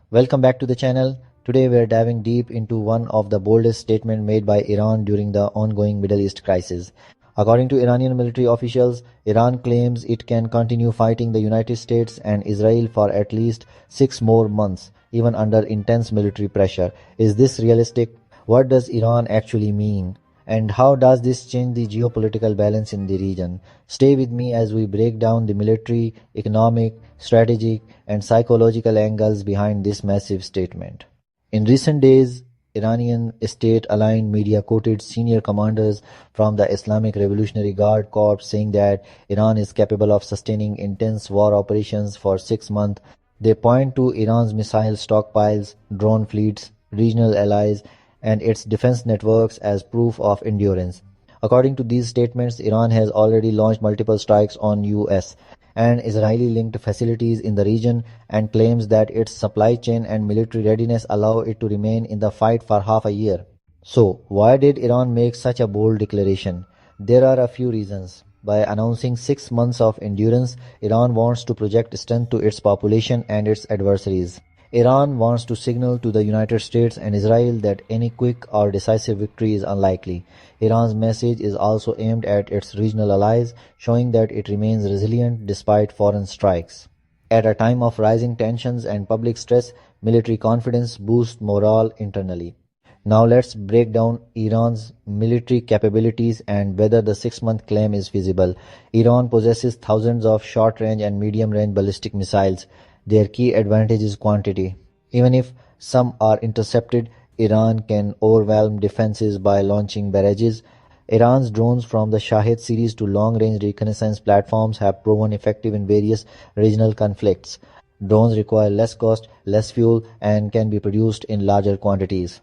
Welcome back to the channel. Today we are diving deep into one of the boldest statements made by Iran during the ongoing Middle East crisis. According to Iranian military officials, Iran claims it can continue fighting the United States and Israel for at least 6 more months, even under intense military pressure. Is this realistic? What does Iran actually mean? And how does this change the geopolitical balance in the region? Stay with me as we break down the military, economic, strategic, and psychological angles behind this massive statement. In recent days, Iranian state-aligned media quoted senior commanders from the Islamic Revolutionary Guard Corps saying that Iran is capable of sustaining intense war operations for 6 months. They point to Iran's missile stockpiles, drone fleets, regional allies, and its defense networks as proof of endurance. According to these statements, Iran has already launched multiple strikes on US and Israeli-linked facilities in the region and claims that its supply chain and military readiness allow it to remain in the fight for half a year. So, why did Iran make such a bold declaration? There are a few reasons. By announcing 6 months of endurance, Iran wants to project strength to its population and its adversaries. Iran wants to signal to the United States and Israel that any quick or decisive victory is unlikely. Iran's message is also aimed at its regional allies, showing that it remains resilient despite foreign strikes. At a time of rising tensions and public stress, military confidence boosts morale internally. Now let's break down Iran's military capabilities and whether the 6-month claim is feasible. Iran possesses thousands of short-range and medium-range ballistic missiles. Their key advantage is quantity. Even if some are intercepted, Iran can overwhelm defenses by launching barrages. Iran's drones from the Shahid series to long-range reconnaissance platforms have proven effective in various regional conflicts. Drones require less cost, less fuel, and can be produced in larger quantities.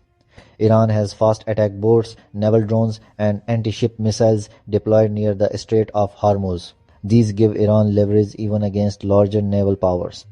Iran has fast attack boats, naval drones, and anti-ship missiles deployed near the Strait of Hormuz. These give Iran leverage even against larger naval powers.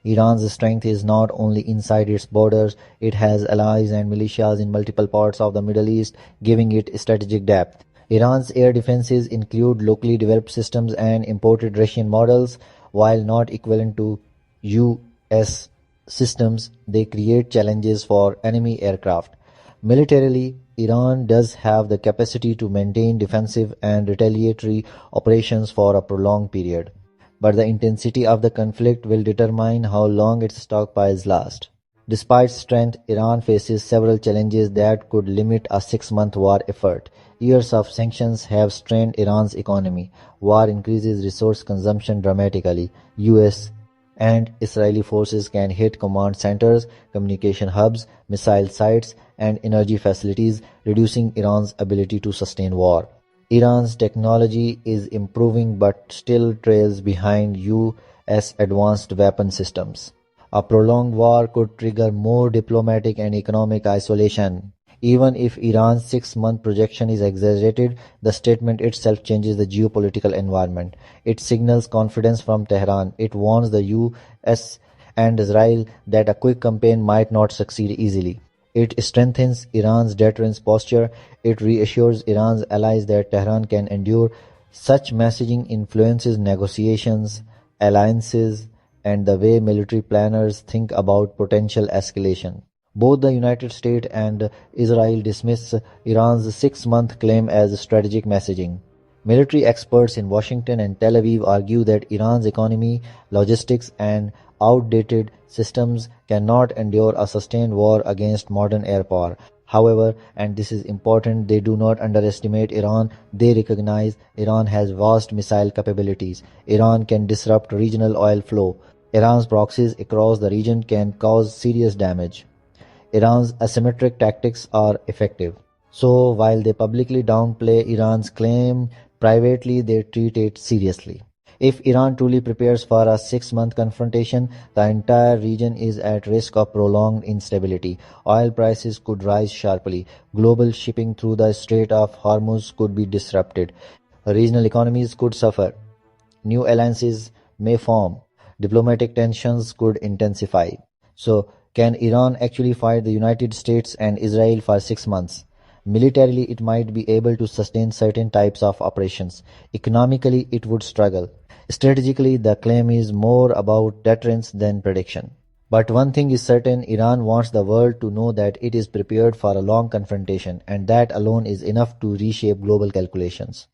Iran's strength is not only inside its borders, it has allies and militias in multiple parts of the Middle East, giving it strategic depth. Iran's air defenses include locally developed systems and imported Russian models. While not equivalent to US systems, they create challenges for enemy aircraft. Militarily, Iran does have the capacity to maintain defensive and retaliatory operations for a prolonged period. But the intensity of the conflict will determine how long its stockpiles last. Despite strength, Iran faces several challenges that could limit a 6-month war effort. Years of sanctions have strained Iran's economy. War increases resource consumption dramatically. US and Israeli forces can hit command centers, communication hubs, missile sites, and energy facilities, reducing Iran's ability to sustain war. Iran's technology is improving but still trails behind US advanced weapon systems. A prolonged war could trigger more diplomatic and economic isolation. Even if Iran's 6-month projection is exaggerated, the statement itself changes the geopolitical environment. It signals confidence from Tehran. It warns the US and Israel that a quick campaign might not succeed easily. It strengthens Iran's deterrence posture. It reassures Iran's allies that Tehran can endure. Such messaging influences negotiations, alliances, and the way military planners think about potential escalation. Both the United States and Israel dismiss Iran's 6-month claim as strategic messaging. Military experts in Washington and Tel Aviv argue that Iran's economy, logistics, and outdated systems cannot endure a sustained war against modern air power. However, and this is important, they do not underestimate Iran. They recognize Iran has vast missile capabilities. Iran can disrupt regional oil flow. Iran's proxies across the region can cause serious damage. Iran's asymmetric tactics are effective. So while they publicly downplay Iran's claim, privately they treat it seriously. If Iran truly prepares for a 6-month confrontation, the entire region is at risk of prolonged instability. Oil prices could rise sharply. Global shipping through the Strait of Hormuz could be disrupted. Regional economies could suffer. New alliances may form. Diplomatic tensions could intensify. So, can Iran actually fight the United States and Israel for 6 months? Militarily, it might be able to sustain certain types of operations. Economically, it would struggle. Strategically, the claim is more about deterrence than prediction. But one thing is certain, Iran wants the world to know that it is prepared for a long confrontation, and that alone is enough to reshape global calculations.